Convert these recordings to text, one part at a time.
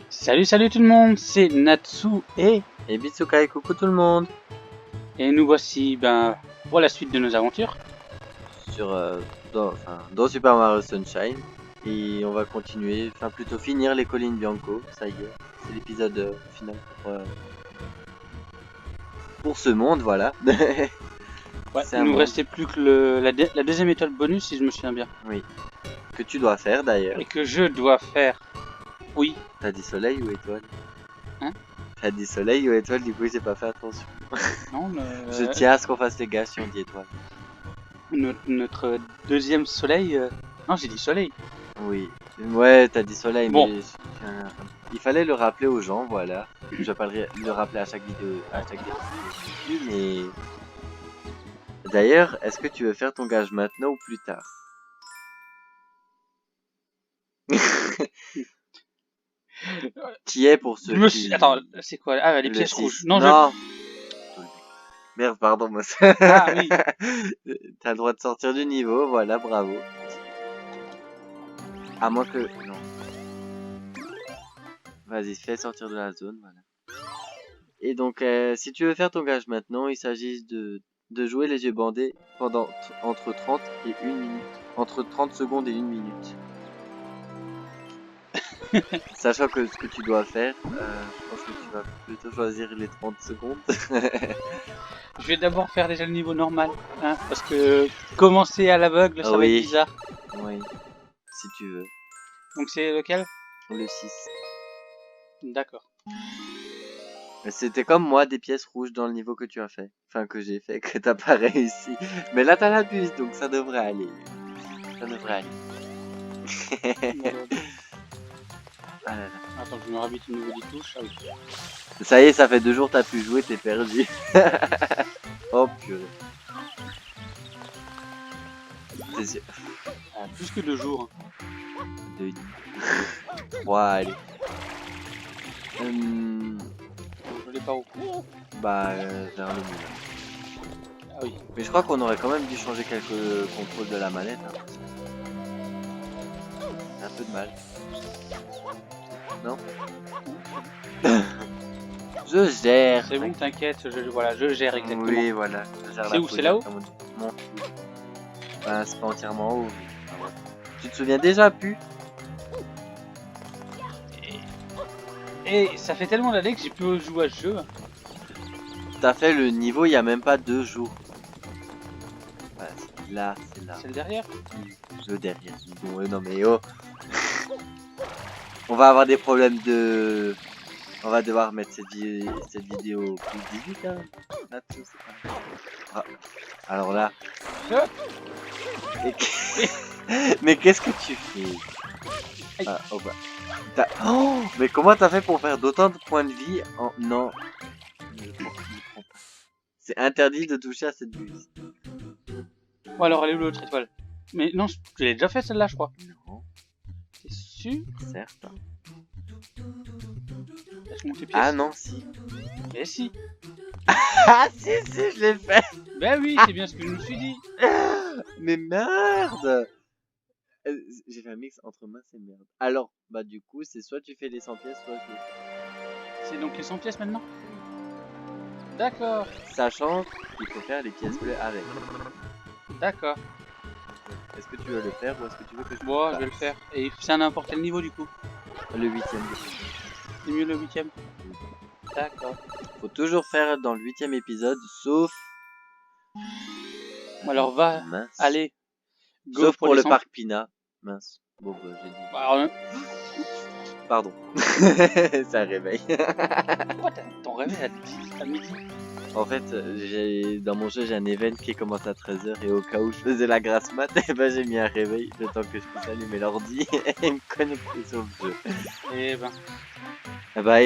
Salut tout le monde, c'est Natsu Et Bitsukai, coucou tout le monde. et nous voici pour la suite de nos aventures. Dans Super Mario Sunshine. Et on va continuer, plutôt finir les collines Bianco. Ça y est, c'est l'épisode final pour ce monde, voilà. Ouais, il nous restait plus que la deuxième étoile bonus si je me souviens bien. Oui, que tu dois faire d'ailleurs. Et que je dois faire. Oui. T'as dit soleil ou étoile? Hein? T'as dit soleil ou étoile, du coup j'ai pas fait attention. Non, Je tiens à ce qu'on fasse les gars si on dit étoile. Notre deuxième soleil. Non, j'ai dit soleil. Oui, ouais, t'as dit soleil, bon. Mais il fallait le rappeler aux gens, voilà. Je vais pas le rappeler à chaque vidéo, mais... D'ailleurs, est-ce que tu veux faire ton gage maintenant ou plus tard? Qui est pour ceux qui... Attends, c'est quoi? Ah, les pièces rouges. Non. Merde, pardon, moi. Ah oui. T'as le droit de sortir du niveau, voilà, bravo. À moins que... Non. Vas-y, fais sortir de la zone, voilà. Et donc, si tu veux faire ton gage maintenant, il s'agit de jouer les yeux bandés pendant entre 30 et 1 minute. Entre 30 secondes et 1 minute. Sachant que ce que tu dois faire, je pense que tu vas plutôt choisir les 30 secondes. Je vais d'abord faire déjà le niveau normal, hein, parce que commencer à l'aveugle, ça va être bizarre. Oui, si tu veux. Donc c'est lequel? Le 6. D'accord. C'était comme moi, des pièces rouges dans le niveau que tu as fait. Enfin, que j'ai fait, que t'as pas réussi. Mais là, t'as la puce, donc ça devrait aller. Ça devrait aller. Ah là là. Attends, je me rabite au niveau des touches. Ah oui. Ça y est, ça fait 2 jours t'as pu jouer, t'es perdu. Oh purée. Ah, plus que 2 jours. 2, 3, allez. Je l'ai pas où. Vers le milieu. Ah oui. Mais je crois qu'on aurait quand même dû changer quelques contrôles de la manette. Hein. Un peu de mal. Non? Je gère. C'est bon, t'inquiète, je gère exactement. Oui, voilà. C'est où? C'est là-haut? Non. C'est pas entièrement haut. Tu te souviens déjà plus? Et ça fait tellement d'années que j'ai pu jouer à ce jeu. T'as fait le niveau il y a même pas 2 jours. Ouais, c'est là. C'est le derrière? Le derrière. Bon, non mais oh. On va avoir des problèmes de... On va devoir mettre cette vidéo plus 18 hein. Là-dessus, c'est pas... Alors là... Mais qu'est-ce que tu fais? Oh, mais comment t'as fait pour faire d'autant de points de vie en... Non. C'est interdit de toucher à cette buse. Bon alors, elle est où l'autre étoile? Mais non, je l'ai déjà fait celle-là, je crois. Non. T'es sûr? Certes. Ah non, si. Mais si. Ah si, je l'ai fait. Ben oui, c'est bien ce que je me suis dit. Mais merde. J'ai fait un mix entre mince et merde. Alors, du coup, c'est soit tu fais les 100 pièces, soit je les fais. C'est donc les 100 pièces maintenant? D'accord. Sachant qu'il faut faire les pièces bleues avec. D'accord. Est-ce que tu veux le faire ou est-ce que tu veux que je Bon, je vais le faire. Et c'est à n'importe quel niveau du coup? Le 8ème. C'est mieux le 8ème? D'accord. Faut toujours faire dans le 8ème épisode, sauf... Alors va, mince. allez. Go sauf pour le 100... parc Pina. Mince. Bon, j'ai dit... Pardon. Ça réveille. Pourquoi ton réveil à midi? En fait, dans mon jeu, j'ai un event qui commence à 13h et au cas où je faisais la grasse mat, j'ai mis un réveil le temps que je puisse allumer l'ordi et me connecter sur le jeu. Et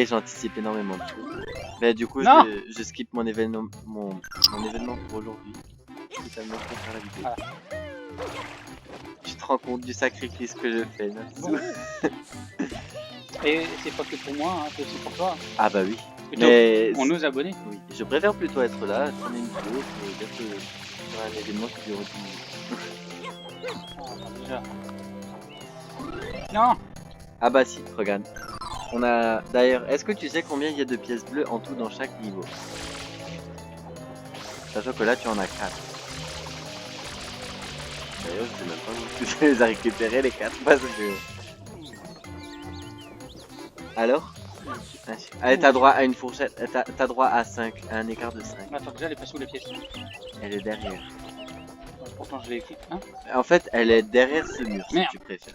j'anticipe énormément de choses. Du coup, je skip mon événement pour aujourd'hui. Totalement pour faire la vidéo. Ah. Tu te rends compte du sacrifice que je fais, là. Bon. Et c'est pas que pour moi, hein, c'est aussi pour toi. Ah bah oui. Mais on nous abonnés. Oui, je préfère plutôt être là, tourner une vidéo, que d'être sur un événement qui dure 10 minutes. Déjà. Non. Ah bah si, regarde. On a... D'ailleurs, est-ce que tu sais combien il y a de pièces bleues en tout dans chaque niveau? Sachant que là, tu en as 4. D'ailleurs, je sais même pas où tu les as récupérés les 4 parce que... Alors? Allez, t'as droit à une fourchette, t'as droit à 5, à un écart de 5. Attends, déjà, elle est passée où la pièce? Elle est derrière. Pourtant, je l'ai écrit. Hein? En fait, elle est derrière ce mur, Merde. si tu préfères.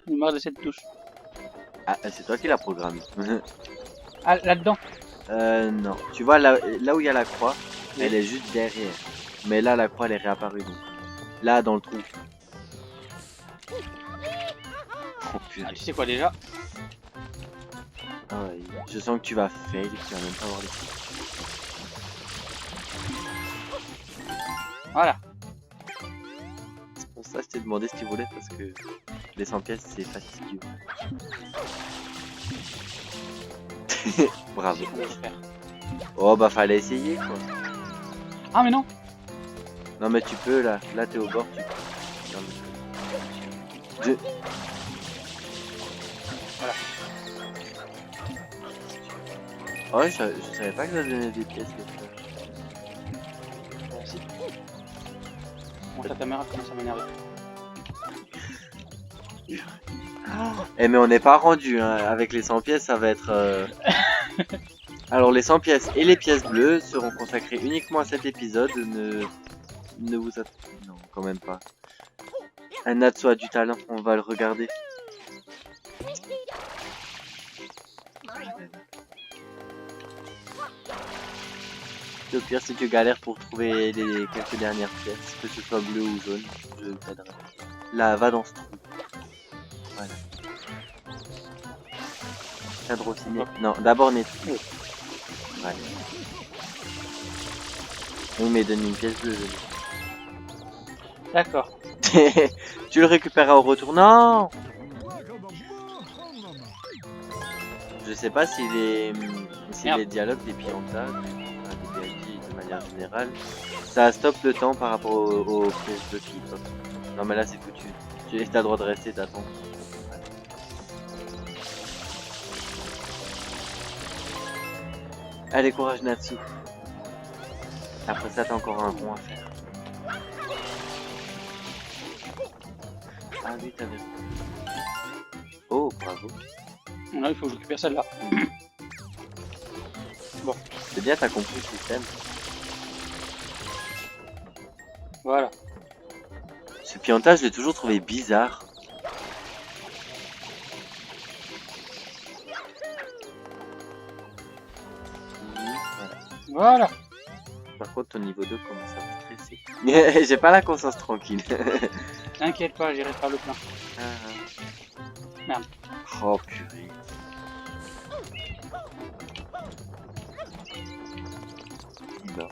Il marre de cette touche. Ah, c'est toi qui l'as programmé. Ah, là-dedans? Non. Tu vois, là où il y a la croix, Oui. elle est juste derrière. Mais là, la croix, elle est réapparue, donc. Là, dans le trou. Oh, purée. Ah, tu sais quoi déjà? Ah ouais, je sens que tu vas fail et que tu vas même pas avoir les trucs. Voilà. C'est pour ça que je t'ai demandé si tu voulais, parce que les 100 pièces, c'est fastidieux. Bravo. On va le faire. Oh, bah, fallait essayer, quoi. Ah, mais non! Non, mais tu peux, là. Là, t'es au bord, tu peux. Non, mais... Voilà. Oh, je savais pas que ça donnait des pièces, les fleurs. Merci. Bon, ta caméra commence à m'énerver. Eh, mais on n'est pas rendu, hein. Avec les 100 pièces, ça va être... Alors, les 100 pièces et les pièces bleues seront consacrées uniquement à cet épisode. Ne vous attendez... Non, quand même pas. Un Natsu a du talent, on va le regarder. Au pire, si tu galères pour trouver les quelques dernières pièces, que ce soit bleu ou jaune, je t'aiderai. Là, va dans ce trou. Voilà. Cadre au ciné. Non, d'abord nettoie. Voilà. Oui, mais donne une pièce bleue. D'accord. Tu le récupéreras au retour. Non! Je sais pas si les dialogues des Pianta, des DLC de manière générale, ça stoppe le temps par rapport aux pièces bleues qui pop. Non mais là c'est foutu. Tu as le droit de rester, t'attends. Allez, courage Natsu. Après ça t'as encore un rond à faire. Ah oui, t'avais... Oh, bravo. Là, il faut que je récupère celle-là. Bon. C'est bien, t'as compris le système. Voilà. Ce Pianta, je l'ai toujours trouvé bizarre. Voilà. Par contre, ton niveau 2 commence à me stresser. J'ai pas la conscience tranquille. T'inquiète pas, j'irai faire le plein. Merde. Oh purée. Non.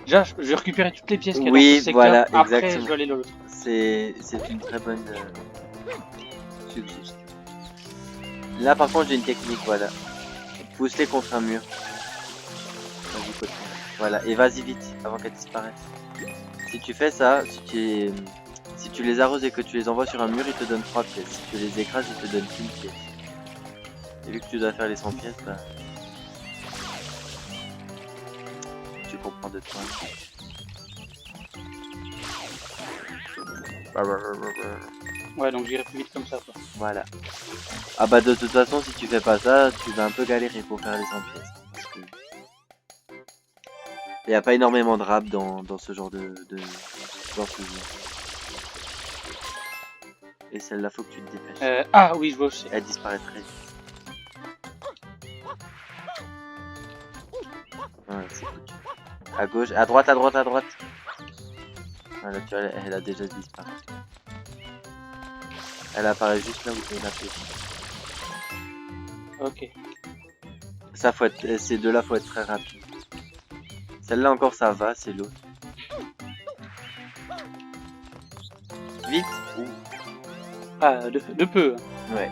Déjà, je vais récupérer toutes les pièces qu'il y a Oui, dans ce secteur. voilà, Après, exactement. je dois aller l'autre. C'est une très bonne suggestion. Là, par contre, j'ai une technique, voilà. Pousse-les contre un mur. Vas-y, côté. Voilà, et vas-y vite, avant qu'elle disparaisse. Si tu fais ça, si tu les arroses et que tu les envoies sur un mur, ils te donnent 3 pièces. Si tu les écrases, ils te donnent 1 pièce. Et vu que tu dois faire les 100 pièces, bah... Tu comprends de toi. Ouais, donc j'irai plus vite comme ça, quoi. Voilà. Ah bah de toute façon, si tu fais pas ça, tu vas un peu galérer pour faire les 100 pièces. Parce que... il n'y a pas énormément de rap dans ce genre dans ce jeu. Et celle-là, faut que tu te dépêches. Ah oui, je vois aussi. Elle disparaîtrait. Ouais, c'est foutu. À gauche, à droite, à droite, à droite. Voilà, tu vois, elle a déjà disparu. Elle apparaît juste là où tu la pièce. Ok. Ça, faut être, ces deux-là, faut être très rapide. Celle-là encore, ça va, c'est l'autre. Vite. Ouh. Ah, de peu. Ouais.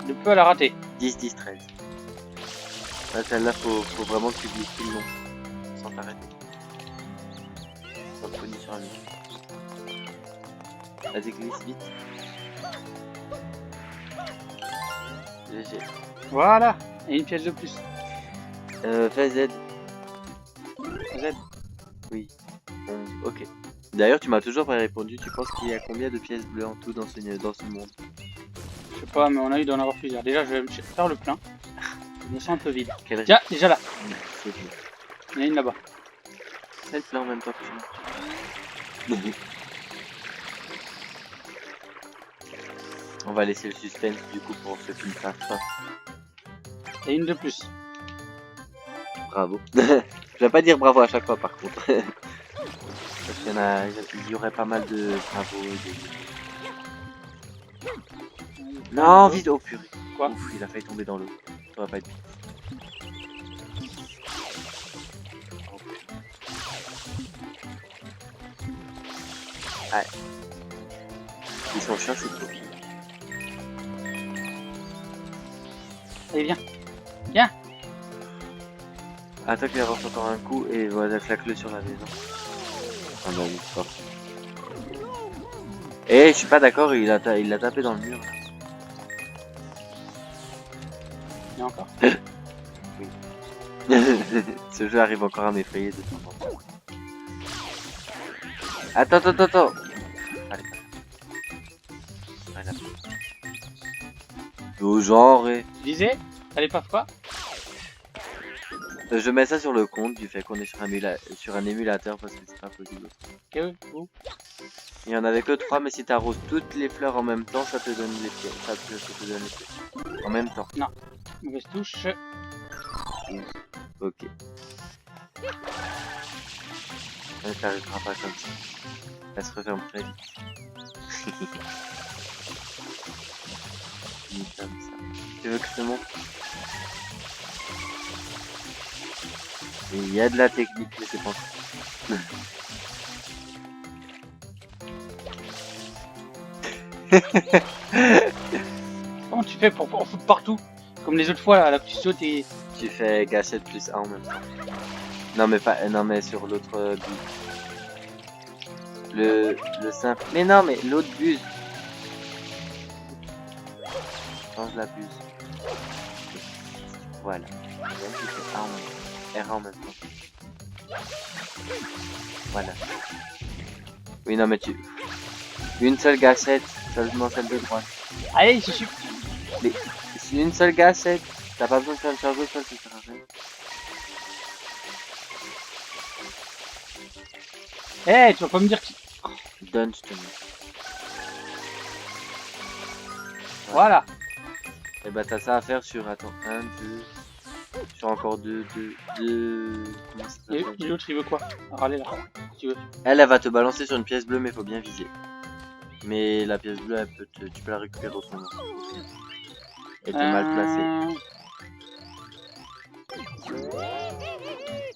De peu à la rater. 10, 10, 13. Là, celle-là, faut vraiment que tu glisses tout le long. Sans t'arrêter. Sans te cogner sur un mur. Vas-y, glisse vite. GG. Voilà. Et une pièce de plus. Fais Z. Z. Oui. 11. Ok. D'ailleurs, tu m'as toujours pas répondu. Tu penses qu'il y a combien de pièces bleues en tout dans ce monde? Je sais pas, mais on a eu d'en avoir plusieurs. Déjà, je vais me faire le plein. Je me sens un peu vide. Quel Tiens, déjà là. C'est bien. Il y en a une là-bas. Fais le plein en même temps que tu m'as. On va laisser le suspense du coup pour ceux qui ne savent pas. Et une de plus. Bravo. Je vais pas dire bravo à chaque fois par contre. Parce qu'il y aurait pas mal de bravo. Non, vite, oh purée. Quoi? Ouf, il a failli tomber dans l'eau. Ça va pas être vite. Ouais. Ils sont chiants, c'est trop. Allez, viens. Viens. Attends qu'il avance encore un coup et voilà, claque-le sur la maison. Ah bah oui, fort. Eh, je suis pas d'accord, il l'a tapé dans le mur. Il y a encore. Oui. Ce jeu arrive encore à m'effrayer de temps en temps. Attends. Allez. Voilà. Au genre et... Tu disais? Allez, pas quoi? Je mets ça sur le compte du fait qu'on est sur un émulateur parce que c'est pas possible. Ok, où? Il y en avait que 3, mais si t'arroses toutes les fleurs en même temps, ça te donne les pieds. Ça te donne les pieds. En même temps. Non. Mauvaise touche. Ok. Elle t'arrivera pas comme ça. Elle se referme très vite. Comme ça. Tu veux que je te montre? Et il y a de la technique, mais c'est pas Comment tu fais pour en foutre partout? Comme les autres fois, là, tu sautes et... Tu fais gâchette plus 1 en même temps. Non mais pas, non mais sur l'autre buse. Le simple. Mais non mais l'autre buse. Change la buse. Voilà. Là, tu fais R en même temps. Voilà. Oui non mais tu... Une seule gâchette, seulement celle de droite. Allez, il suffit. Mais c'est une seule gâchette. T'as pas besoin de faire une charge au sol, ça sert à rien. Eh, tu vas pas me dire que... Donne, je te mets. Voilà. Et bah t'as ça à faire sur, attends, 1, 2, sur encore 2. Comment ça Et s'appelle? l'autre, il veut quoi? Râler là, si tu veux. Elle va te balancer sur une pièce bleue, mais faut bien viser. Mais la pièce bleue, tu peux la récupérer au fond. Elle était mal placée.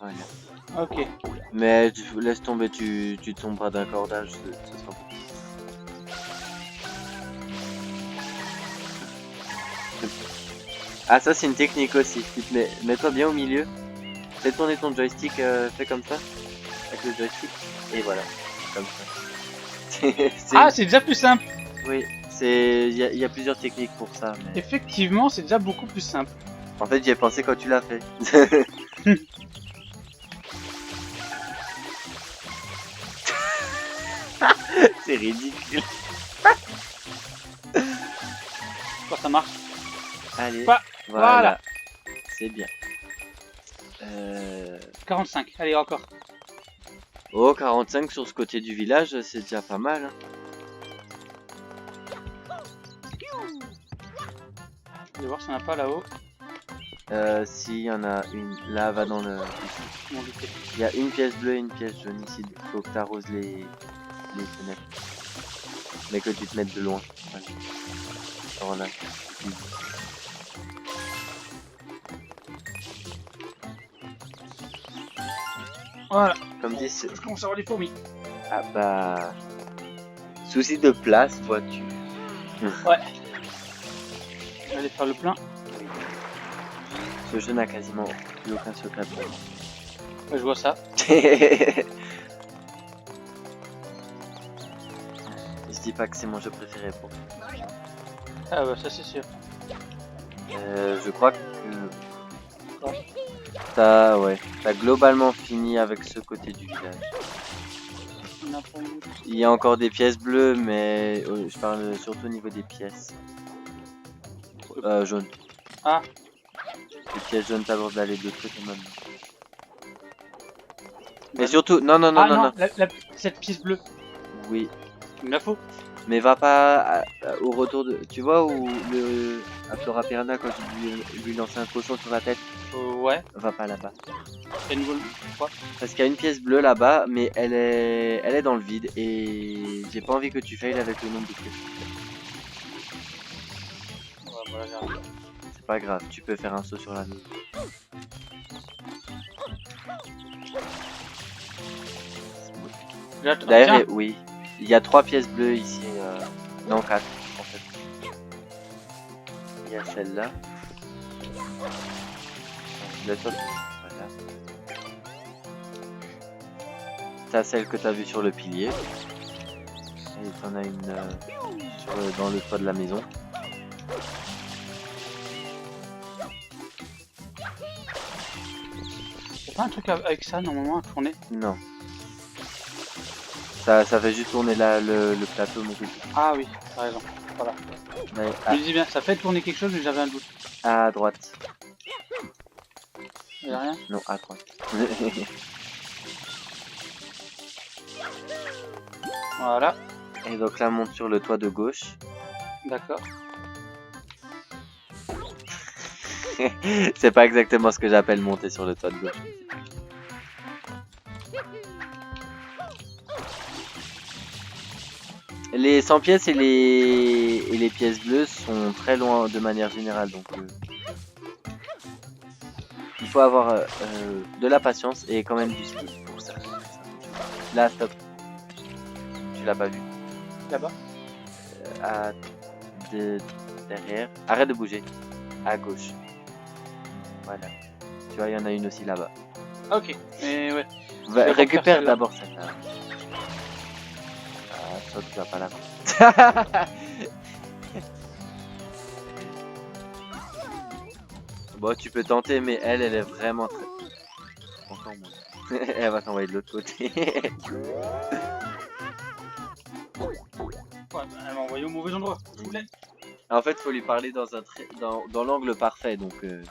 Voilà. Ok. Mais laisse tomber, tu tomberas d'un cordage, ce sera bon. Ah ça c'est une technique aussi, tu te mets-toi bien au milieu, fais tourner ton joystick, fais comme ça, avec le joystick, et voilà, comme ça. Ah, c'est déjà plus simple. Oui, il y a plusieurs techniques pour ça, mais... Effectivement, c'est déjà beaucoup plus simple. En fait j'y ai pensé quand tu l'as fait. C'est ridicule. Quand ça marche. Allez, Voilà. C'est bien. 45. Allez, encore. Oh, 45 sur ce côté du village, c'est déjà pas mal. Hein. Je vais voir s'il n'y en a pas là-haut. Si, y en a une. Là, va dans le... Il y a une pièce bleue et une pièce jaune ici. Il faut que tu arroses les fenêtres. Mais que tu te mettes de loin. Voilà. Alors là. Voilà. Comme dit... Je commence à avoir des fourmis. Ah bah... Souci de place, vois-tu. Ouais. Je vais aller faire le plein. Ce jeu n'a quasiment plus aucun secret pour moi. Ouais, je vois ça. Je dis pas que c'est mon jeu préféré pour. Ah bah ça c'est sûr. Je crois que t'as globalement fini avec ce côté du village. Il y a encore des pièces bleues, mais je parle surtout au niveau des pièces jaunes. Ah. Les pièces jaunes, t'as le droit d'aller de l'autre côté maintenant. Mais surtout, non. Cette pièce bleue. Oui. Tu me la faut. Mais va pas au retour de... Tu vois où à Flora Piranha, quand je lui lançais un cochon sur la tête, ouais. va pas là-bas. Quoi? Parce qu'il y a une pièce bleue là-bas, mais elle est dans le vide et j'ai pas envie que tu failles avec le nombre de pièces. Ouais, voilà, j'arrive. C'est pas grave, tu peux faire un saut sur la maison. D'ailleurs, oui, il y a 3 pièces bleues ici. Non, 4 en fait. Il y a celle-là. Voilà. T'as celle que t'as vue sur le pilier. Et t'en as une dans le toit de la maison. Y'a pas un truc avec ça normalement à tourner? Non. Ça fait juste tourner là le plateau. Mais... Ah oui, t'as raison. Voilà. Ouais, je me dis bien, ça fait tourner quelque chose mais j'avais un doute. À droite. Y'a rien? Non, à droite. Voilà. Et donc là, monte sur le toit de gauche. D'accord. C'est pas exactement ce que j'appelle monter sur le toit de gauche. Les 100 pièces et les pièces bleues sont très loin de manière générale, donc il faut avoir de la patience et quand même du skill pour ça. Là, stop. Tu l'as pas vu. Là-bas. Derrière. Arrête de bouger. À gauche. Voilà. Tu vois, il y en a une aussi là-bas. Ok, mais ouais. Récupère d'abord celle-là. Toi, tu vas pas la voir. Bon, tu peux tenter, mais elle est vraiment très... Encore moins. Elle va t'envoyer de l'autre côté. Ouais, elle m'a envoyé au mauvais endroit. En fait, faut lui parler dans l'angle parfait, donc... C'est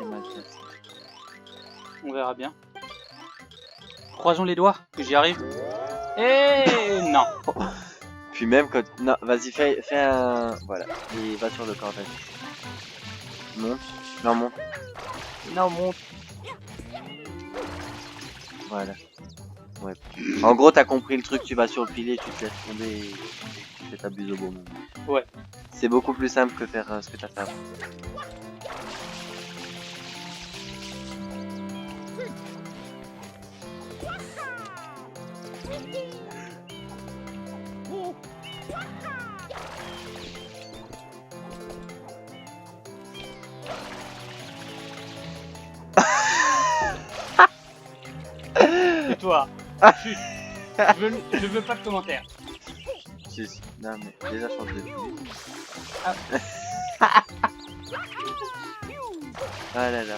mal placé. On verra bien. Croisons les doigts que j'y arrive. Et non. Puis même quand... Non, vas-y, fais un... Voilà. Et va sur le cordage. Monte. Non, monte. Non, monte. Voilà. Ouais. En gros, t'as compris le truc, tu vas sur le pilier, tu te laisses tomber et tu t'abuses au bon moment. Ouais. C'est beaucoup plus simple que faire ce que t'as fait avant. Et toi? Chut. Je veux pas de commentaires. Si. Non mais déjà change de pilier. Ah là là.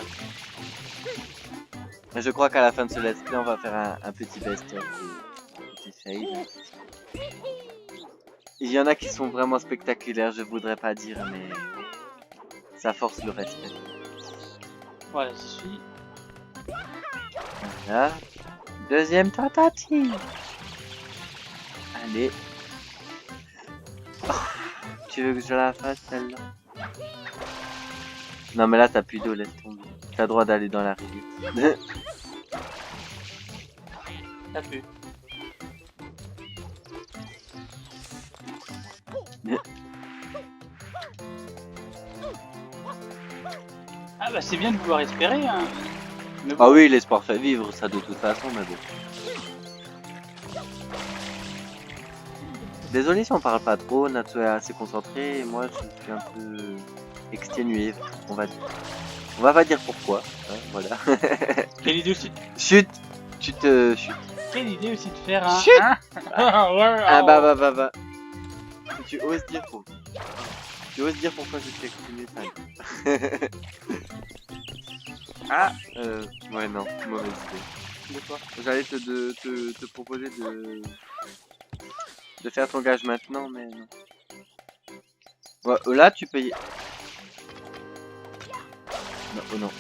Je crois qu'à la fin de ce let's play, on va faire un petit best-of. Petit fail. Il y en a qui sont vraiment spectaculaires, je voudrais pas dire, mais ça force le respect. Voilà, j'y suis. Voilà. Deuxième tentative. Allez. Oh, tu veux que je la fasse celle-là? Non mais là t'as plus d'eau, laisse tomber. T'as le droit d'aller dans la rivière. T'as pu. Ah bah c'est bien de pouvoir espérer hein. Bon. Ah oui, l'espoir fait vivre ça de toute façon, mais bon. Désolé si on parle pas trop, Natsu est assez concentré et moi je suis un peu exténué, on va dire. On va pas dire pourquoi, hein, voilà. Quelle idée aussi. Chut. Tu te chutes. Quelle idée aussi de faire un... Chut. Ah bah. tu oses dire pourquoi. Tu oses dire pourquoi je t'ai continué ça. Ah ouais non, mauvaise idée. De quoi? J'allais te proposer de faire ton gage maintenant, mais non. Ouais, là tu peux y... Non, oh non.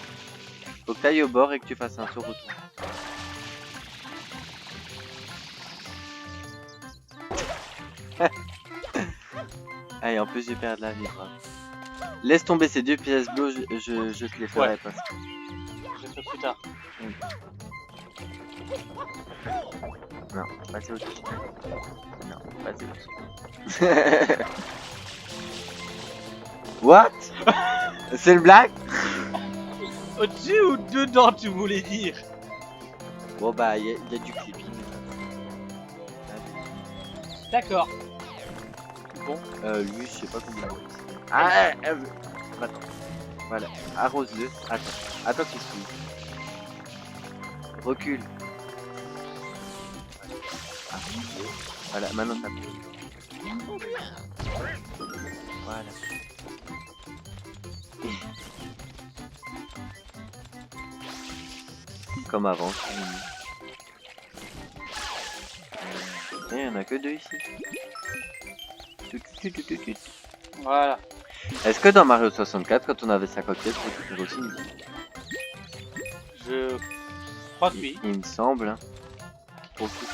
Faut que t'ailles au bord et que tu fasses un saut retour. Allez, en plus j'ai perdu la vie, bravo. Laisse tomber ces 2 pièces bleues, je te les ferai passer. Je fais plus tard. Non, passez au-dessus. Non, passez au-dessus. What? C'est le blague? Au-dessus ou dedans, tu voulais dire? Bon bah, y a du clipping. D'accord. Bon. Lui, je sais pas comment. Ah, attends. Voilà, arrose-le. Attends qu'il se trouve. Recule. Ah. Voilà, maintenant ça peut. Voilà. Comme avant. Il y en a que 2 ici. Voilà. Est-ce que dans Mario 64, quand on avait 50 pièces, on récupérait aussi une vie? Je crois que oui. Il me semble. Hein. Pour tout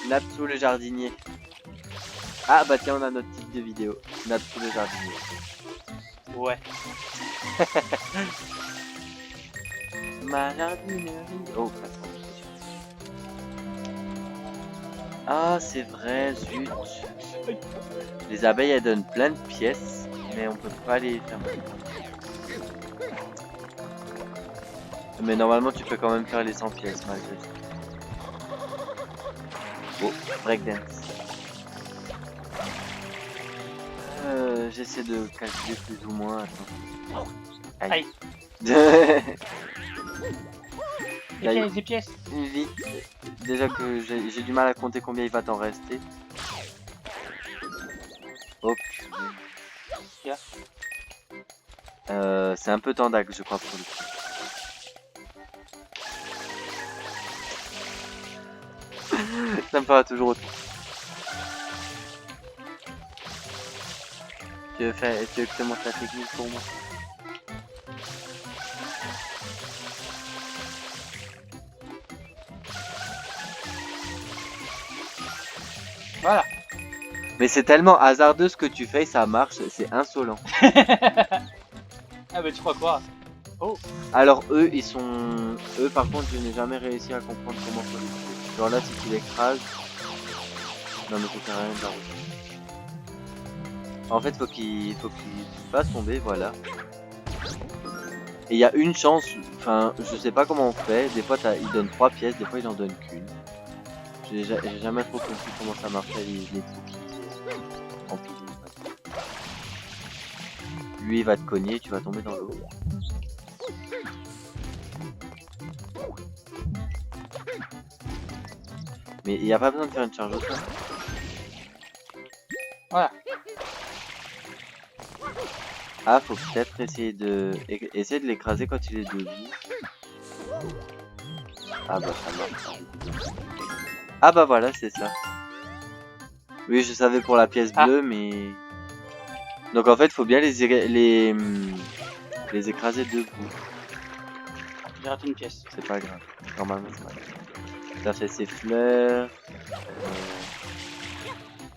Natsu le jardinier. Ah bah tiens, on a notre titre de vidéo. Natsu le jardinier. Ouais. Ma jardinerie. Oh, ah, c'est vrai, zut. Les abeilles, elles donnent plein de pièces, mais on peut pas les faire. Mais normalement, tu peux quand même faire les 100 pièces malgré tout. Oh, breakdance. J'essaie de calculer plus ou moins. Attends. Aïe. Des pièces. Vite. Déjà que j'ai du mal à compter combien il va t'en rester. Oh putain. C'est un peu tendac, je crois, pour le coup. Ça me fera toujours autant. Tu veux que je te montre la technique pour moi? Voilà. Mais c'est tellement hasardeux ce que tu fais, ça marche, c'est insolent. Ah mais tu crois quoi? Oh. Alors eux, ils sont... Eux par contre, je n'ai jamais réussi à comprendre comment ça les fait. Genre là, si tu l'écrases... Non mais ça sert à rien de la refaire. En fait, faut qu'il fasse tomber, voilà. Et il y a une chance, enfin, je sais pas comment on fait. Des fois, il donne 3 pièces, des fois, il en donne qu'une. J'ai jamais trop compris comment ça marchait les trucs. Lui, il va te cogner, tu vas tomber dans l'eau. Mais il n'y a pas besoin de faire une charge au sol. Voilà. Ah, faut peut-être essayer de l'écraser quand il est debout. Ah bah ça marche. Ah bah voilà, c'est ça. Oui, je savais pour la pièce bleue, mais... Donc en fait, faut bien les écraser debout. J'ai raté une pièce. C'est pas grave. Normalement, c'est pas grave. Ça fait ses fleurs.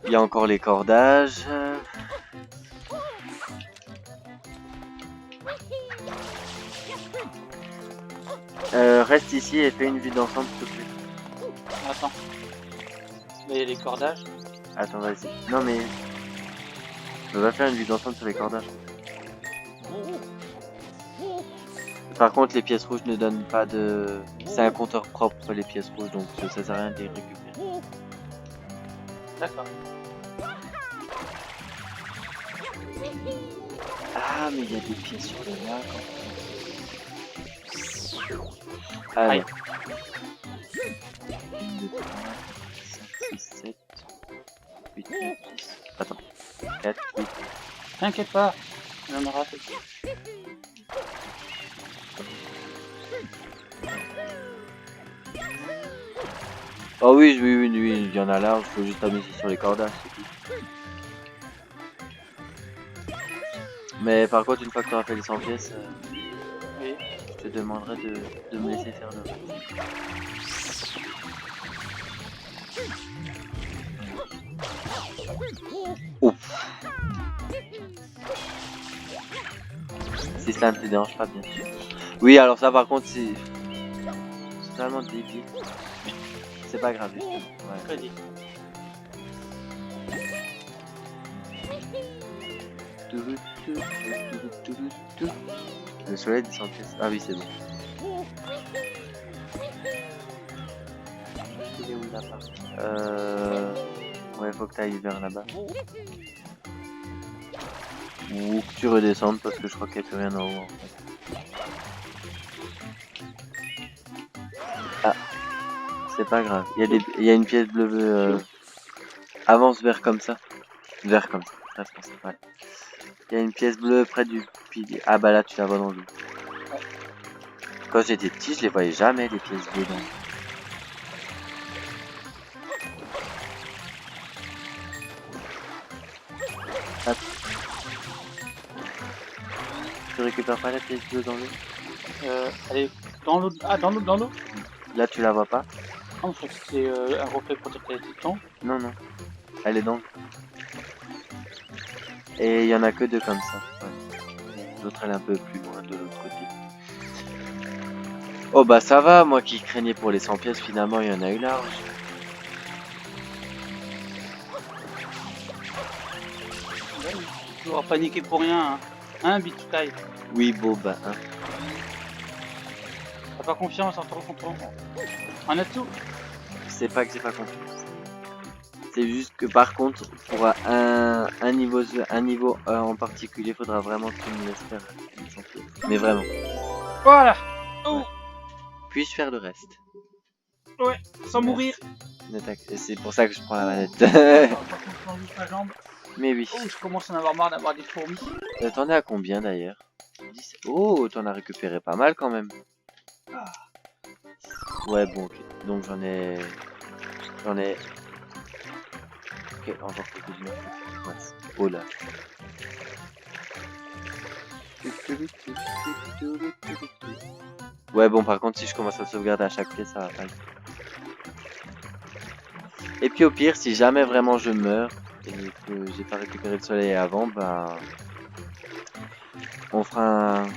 Il y a encore les cordages. Reste ici et fais une vue d'ensemble s'il te plaît. Attends. Là il y a les cordages. Attends, vas-y. Non mais... On va faire une vue d'ensemble sur les cordages. Par contre, les pièces rouges ne donnent pas de... C'est un compteur propre les pièces rouges, donc ça sert à rien de les récupérer. D'accord. Ah, mais il y a des pièces sur le lac. Alors. Aïe. 1, 2, 3, 5, 6, 7, 8, 9, 10. Attends. 4, 8. T'inquiète pas, il en aura fait. Oh oui, oui, il y en a là, il faut juste amuser sur les cordages. Mais par contre, une fois que tu auras fait les 100 pièces, Oui. je te demanderai de me laisser faire le reste. Oh. Si ça ne te dérange pas, bien sûr. Oui, alors ça par contre, c'est totalement débile. C'est pas grave. Ouais. Crédit. Le soleil descend en pièces. Ah oui, c'est bon. Il est où là-bas? Ouais, faut que tu ailles vers là-bas. Ou que tu redescendes parce que je crois qu'il n'y a plus rien en haut en fait. Ah, c'est pas grave. Il y a une pièce bleue. Avance vers comme ça. Vers comme ça. Reste comme ça. Ouais. Il y a une pièce bleue près du pilier. Ah bah là tu la vois dans l'eau. Quand j'étais petit, je les voyais jamais les pièces bleues dans l'eau. Hop. Tu récupères pas la pièce bleue dans l'eau? Elle est dans l'eau. Ah, dans l'eau. Là tu la vois pas? Ah, je crois que c'était un reflet pour dire qu'elle était dedans. Non, non. Elle est dans l'eau. Et il y en a que deux comme ça. Ouais. L'autre elle est un peu plus loin de l'autre côté. Oh bah ça va, moi qui craignais pour les 100 pièces, finalement il y en a eu large. Ouais, tu vas paniquer pour rien, hein. Hein, Bitukai? Oui, bon bah hein. T'as pas confiance en ton contrôle? En tout. C'est pas que j'ai pas confiance. C'est juste que par contre, pour un niveau en particulier, faudra vraiment que tu me laisses faire les 100 pièces. Mais vraiment. Voilà. Oh. Ouais. Puis-je faire le reste? Ouais, sans mourir. Et c'est pour ça que je prends la manette. Ma jambe. Mais oui. Oh, je commence à en avoir marre d'avoir des fourmis. T'en es à combien d'ailleurs? 10. Oh, t'en as récupéré pas mal quand même. Ouais, bon, ok. Donc j'en ai... Ok, encore quelques-unes. Ouais. Oh là. Ouais, bon, par contre, si je commence à sauvegarder à chaque pièce, ça va pas aller. Et puis au pire, si jamais vraiment je meurs et que j'ai pas récupéré le soleil avant, ben... on fera un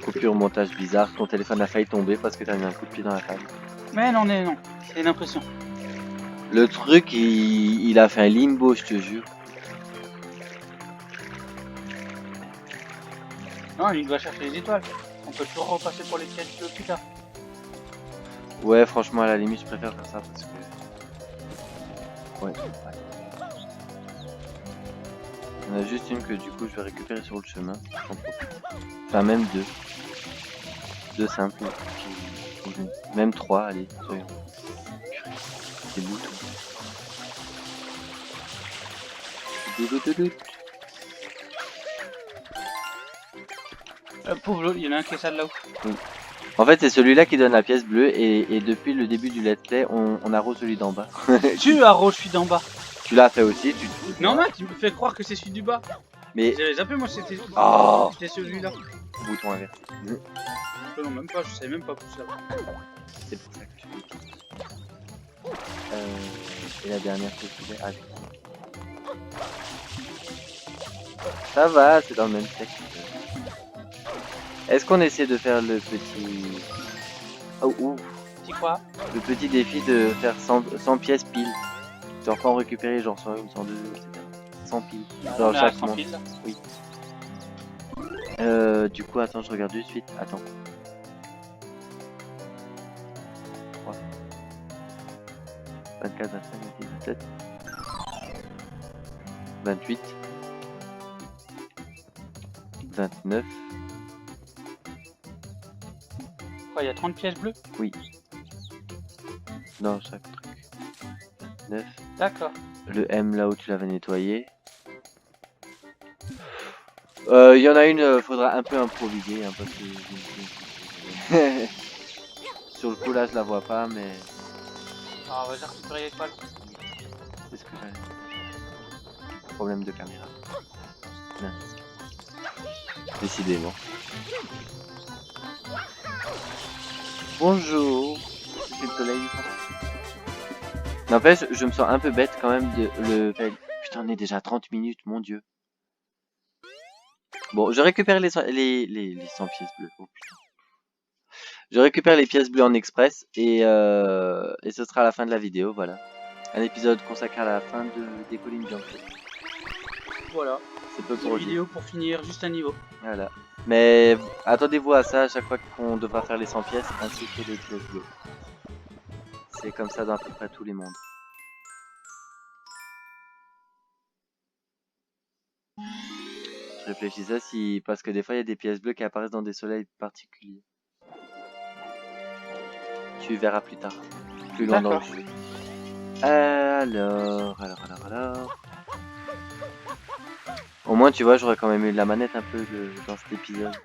coupure montage bizarre. Ton téléphone a failli tomber parce que t'as mis un coup de pied dans la table. Mais non, non, c'est une impression. Le truc, il a fait un limbo, je te jure. Non, il doit chercher les étoiles. On peut toujours repasser pour les pièces plus tard. Ouais, franchement, à la limite, je préfère faire ça parce que... Ouais. Il y en a juste une que du coup, je vais récupérer sur le chemin. J'en profite. Enfin, même deux. Deux simples. Même trois, allez, soyons. C'est bout. Pauvre, il y en a un qui est ça de là-haut. Oui. En fait, c'est celui-là qui donne la pièce bleue et depuis le début du let's play, on arrose celui d'en bas. Tu arroses celui d'en bas. Tu l'as fait aussi, Non, mais tu me fais croire que c'est celui du bas. Mais... J'avais zappé, moi, c'était celui-là. Bouton inversé. Non, même pas, je savais même pas pour ça. C'est pour ça que tu fais. Et la dernière que tu fais... Ah, ça va, c'est dans le même texte. Est-ce qu'on essaie de faire le petit... Oh, Petit quoi? Le petit défi de faire 100 pièces pile. Tu vas en récupérer genre 101, 102, etc. 100 piles. Genre chaque monde. Oui. Du coup, attends, je regarde juste vite. Attends. 3. 24, 25, 26, 27. 28. 29. quoi, il y a 30 pièces bleues? Oui. Dans chaque truc. 9. D'accord. Le M là où tu l'avais nettoyé. Il y en a une, faudra un peu improviser, hein, parce que sur le coup là je la vois pas, mais Alors, on va déjà récupérer l'étoile. c'est ce que j'allais. Problème de caméra. Mince. Décidément. Bonjour. C'est le soleil du temps. N'empêche, je me sens un peu bête quand même de le. Putain, on est déjà 30 minutes, mon dieu. Bon, je récupère les 100 pièces bleues. Oh, putain. Je récupère les pièces bleues en express et ce sera la fin de la vidéo, voilà. Un épisode consacré à la fin des collines Bianco. Voilà. C'est peu Une pour dire. vidéo pour finir juste un niveau. Voilà. Mais attendez-vous à ça à chaque fois qu'on devra faire les 100 pièces ainsi que les pièces bleues. C'est comme ça dans à peu près tous les mondes. Je réfléchissais si... parce que des fois il y a des pièces bleues qui apparaissent dans des soleils particuliers. Tu verras plus tard. Plus loin dans le jeu. Alors... Au moins tu vois j'aurais quand même eu la manette un peu dans cet épisode.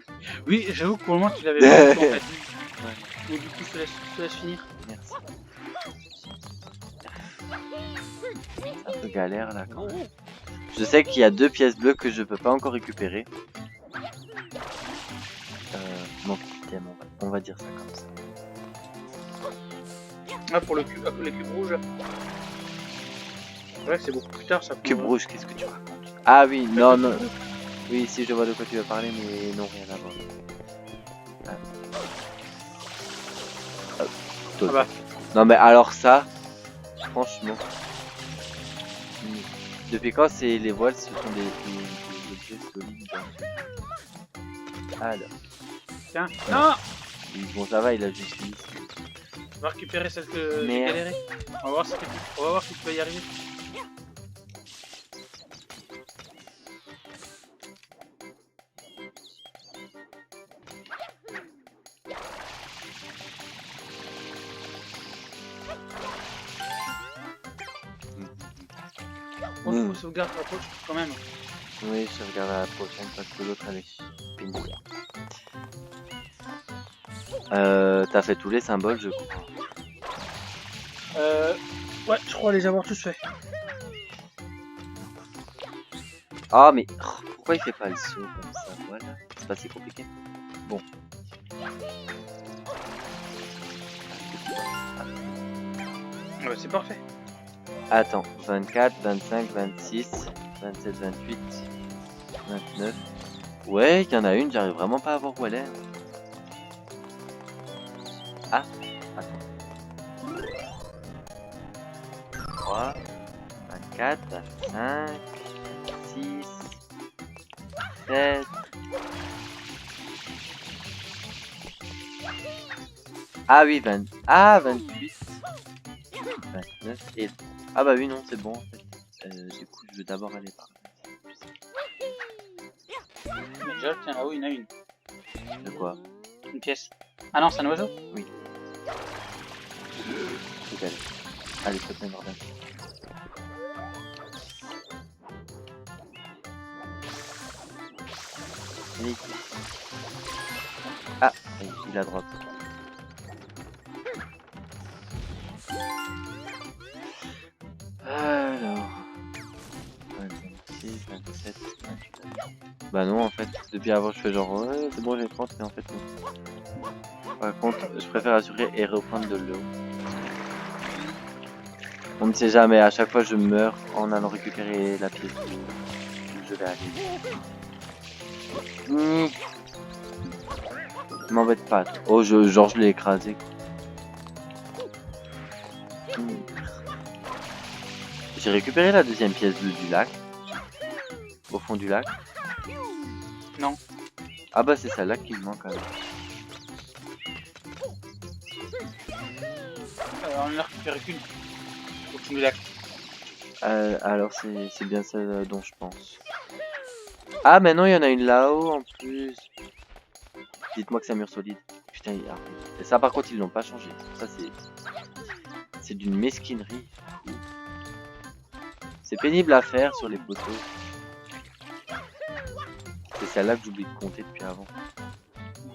Oui, j'avoue que pour le moment tu l'avais pas vu en fait. Ouais. Donc du coup je te laisse finir. Merci. C'est un peu galère là quand même. Je sais qu'il y a 2 pièces bleues que je peux pas encore récupérer. Mon système, on va dire ça comme ça. Ah, pour les cubes rouges. C'est vrai que c'est beaucoup plus tard ça. Cube rouge, qu'est-ce que tu racontes? Ah oui, non, non. Oui, si je vois de quoi tu veux parler, mais non, rien à voir. Ah. Ah bah. Non mais alors ça, franchement. Depuis quand c'est les voiles, ce sont des objets solides. Alors. Tiens, non. Bon ça va, il a juste mis. On va récupérer celle que j'ai galéré. On va voir si tu peux y arriver. On sauvegarde la poche quand même. Oui, je regarde à la prochaine parce que l'autre elle est pénible. T'as fait tous les symboles, je crois. Ouais, je crois les avoir tous faits. Ah mais pourquoi il fait pas le saut comme ça? Voilà, c'est pas si compliqué. Bon. Ouais, c'est parfait. Attends, 24, 25, 26, 27, 28, 29. Ouais, il y en a une, j'arrive vraiment pas à voir où elle est. Ah, attends. 3, 24, 25, 6, 7. Ah oui, 20. Ah, 28. 29 et... Ah bah oui, non, c'est bon en fait. Du coup, je veux d'abord aller par là. Mais déjà, tiens, là-haut, il y en a une. De quoi? Une pièce. Ah non, c'est un oiseau? Oui. C'est elle. Allez, je te prends bordel. Allez. Ah, il a drop. Alors... 26, 27, 28... Bah non, en fait, depuis avant, je fais genre, ouais, c'est bon, j'ai 30, mais en fait, non. Par contre, je préfère assurer et reprendre de l'eau. On ne sait jamais, à chaque fois, je meurs en allant récupérer la pièce. Je vais aller. M'embête pas. Oh, genre, je l'ai écrasé. J'ai récupéré la deuxième pièce bleue du lac. Au fond du lac. Non. Ah bah c'est celle-là qui me manque alors. On en a récupéré qu'une. Au fond du lac. Alors c'est bien celle dont je pense. Ah mais non, il y en a une là-haut en plus. Dites-moi que c'est un mur solide. Putain, et ça par contre ils l'ont pas changé. Ça c'est d'une mesquinerie. C'est pénible à faire sur les poteaux. C'est celle-là que j'oublie de compter depuis avant.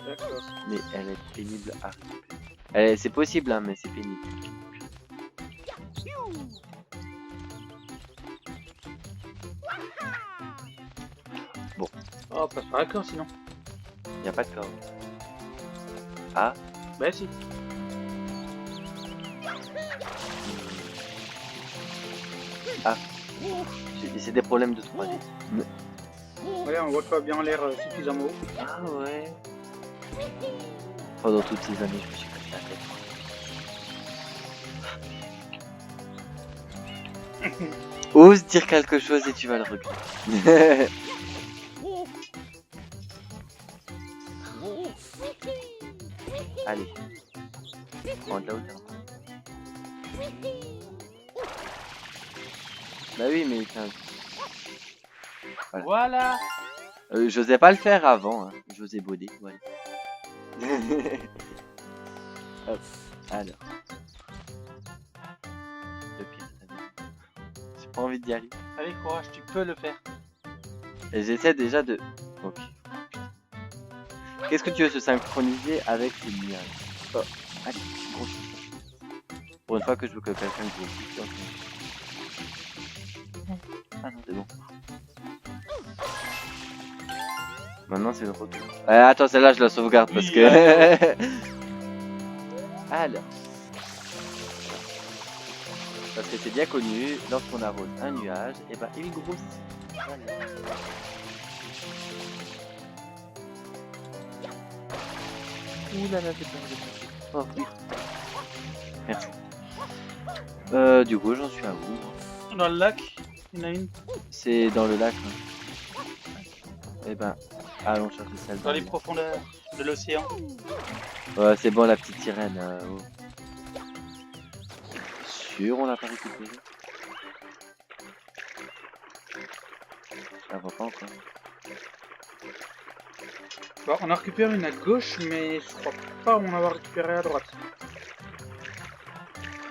D'accord. Mais elle est pénible à récupérer. C'est possible hein, mais c'est pénible. Bon. Oh, on passe par la corde sinon. Y a pas de corde. Ah. Bah si. Ah. C'est des problèmes de 3D. Ouais, on voit pas bien l'air suffisamment haut. Ah ouais. Pendant toutes ces années, je me suis cassé la tête. Ose dire quelque chose et tu vas le regretter. Allez. Prends de la hauteur. Bah oui, mais Voilà. j'osais pas le faire avant, hein. J'osais bauder, voilà. Hop, alors. Le pire, j'ai pas envie d'y aller. Allez, courage, tu peux le faire. Et j'essaie déjà de... Ok. Qu'est-ce que tu veux se synchroniser avec ces nuages? Oh, allez, gros. Pour une fois que je veux que quelqu'un grossisse. Okay. Ah non, c'est bon. Maintenant c'est le retour. Attends, celle-là je la sauvegarde parce que... Alors. Parce que c'est bien connu, lorsqu'on arrose un nuage, et ben il grossit. Voilà. Ouh là là, j'ai peur de ça. Oh oui. Merci. Du coup j'en suis à où? Dans le lac, il y en a une. C'est dans le lac. Hein. Et ben, allons chercher celle dans les profondeurs de l'océan. Ouais, c'est bon la petite sirène. Oh. Sûr, on l'a pas récupéré. Je la vois pas encore. Bon, on a récupéré une à gauche, mais je crois pas en avoir récupéré à droite.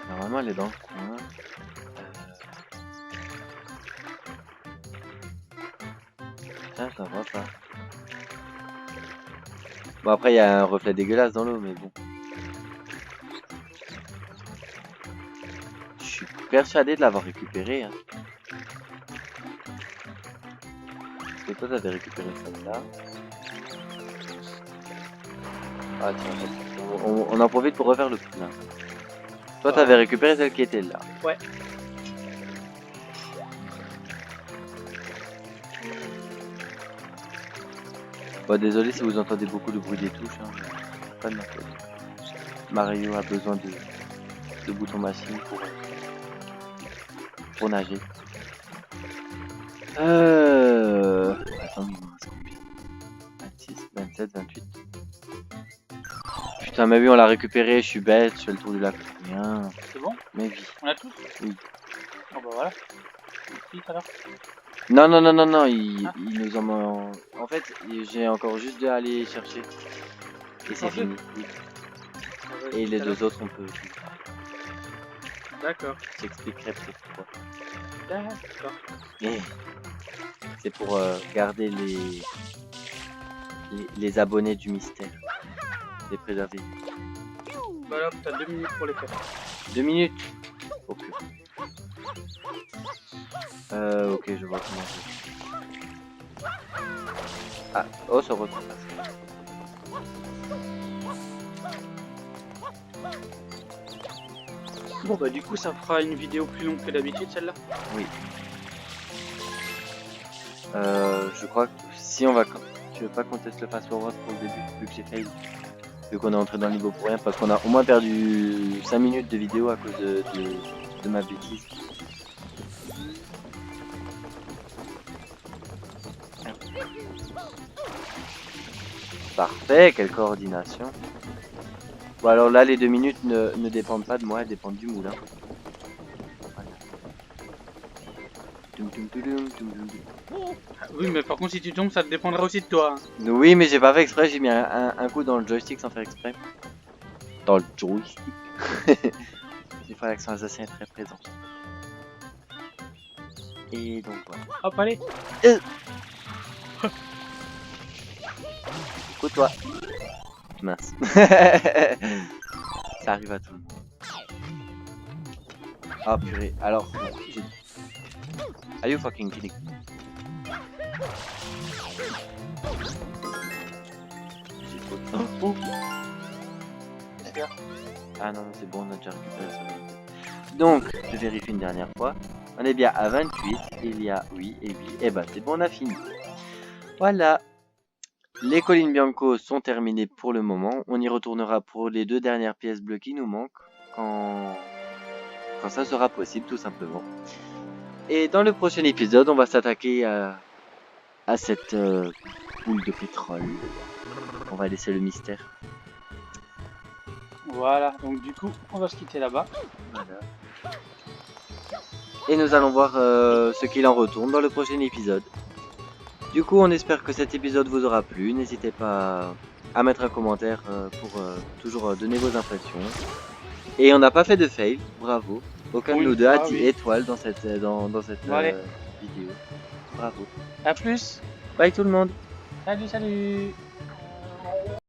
Normalement, elle est dans le coin. Putain, je la vois pas. Bon, après, il y a un reflet dégueulasse dans l'eau, mais bon. Je suis persuadé de l'avoir récupéré. Hein. Parce que toi, t'avais récupéré celle-là. Ah, tiens, on en profite pour refaire le plein. Toi, t'avais récupéré celle qui était là. Ouais. Bon, désolé si vous entendez beaucoup de bruit des touches. Hein. Pas de ma faute. Mario a besoin de boutons machine pour nager. Attends, il me reste combien? 26, 27, 28. Putain, mais oui, on l'a récupéré, je suis bête, je fais le tour du lac. Rien. C'est bon? Mais oui. On a tous? Oui. Oh bah voilà. Vite alors. Non, il nous en... En fait, j'ai encore juste de aller chercher. Et c'est fini. Oui. Et les deux autres, on peut... D'accord. Je t'expliquerai peut-être pourquoi. D'accord. C'est pour garder les abonnés du mystère. Les préserver. Bah alors, t'as 2 minutes pour les faire. 2 minutes. Ok. Ok, je vois comment je... Ah, oh, ça retourne. Bon bah du coup ça fera une vidéo plus longue que d'habitude celle-là. Oui. Je crois que si on va... Tu veux pas qu'on teste le fast-forward pour le début, vu que j'ai failli. Vu qu'on est entré dans le niveau pour rien, parce qu'on a au moins perdu 5 minutes de vidéo à cause de ma bêtise. Parfait, quelle coordination. Bon alors là les 2 minutes ne dépendent pas de moi, elles dépendent du moulin. Voilà. Ah oui, mais par contre, si tu tombes, ça dépendra aussi de toi. Oui, mais j'ai pas fait exprès, j'ai mis un coup dans le joystick sans faire exprès. Dans le joystick. Des fois, l'accent alsacien est très présent. Et donc voilà. Hop, allez. Écoute-toi. Mince. Ça arrive à tout le monde. Ah purée, alors... j'ai... Are you fucking kidding? J'ai trop de... Oh. Ah non, c'est bon, on a déjà récupéré ça. Donc, je vérifie une dernière fois. On est bien à 28, il y a oui et oui. Et bah c'est bon, on a fini. Voilà. Les collines Bianco sont terminées pour le moment. On y retournera pour les 2 dernières pièces bleues qui nous manquent quand ça sera possible, tout simplement. Et dans le prochain épisode, on va s'attaquer à cette boule de pétrole. On va laisser le mystère. Voilà, donc du coup, on va se quitter là-bas. Voilà. Et nous allons voir ce qu'il en retourne dans le prochain épisode. Du coup, on espère que cet épisode vous aura plu. N'hésitez pas à mettre un commentaire pour toujours donner vos impressions. Et on n'a pas fait de fail, bravo. Aucun de nous deux a dit étoile dans cette vidéo. Bravo. A plus. Bye tout le monde. Salut, salut.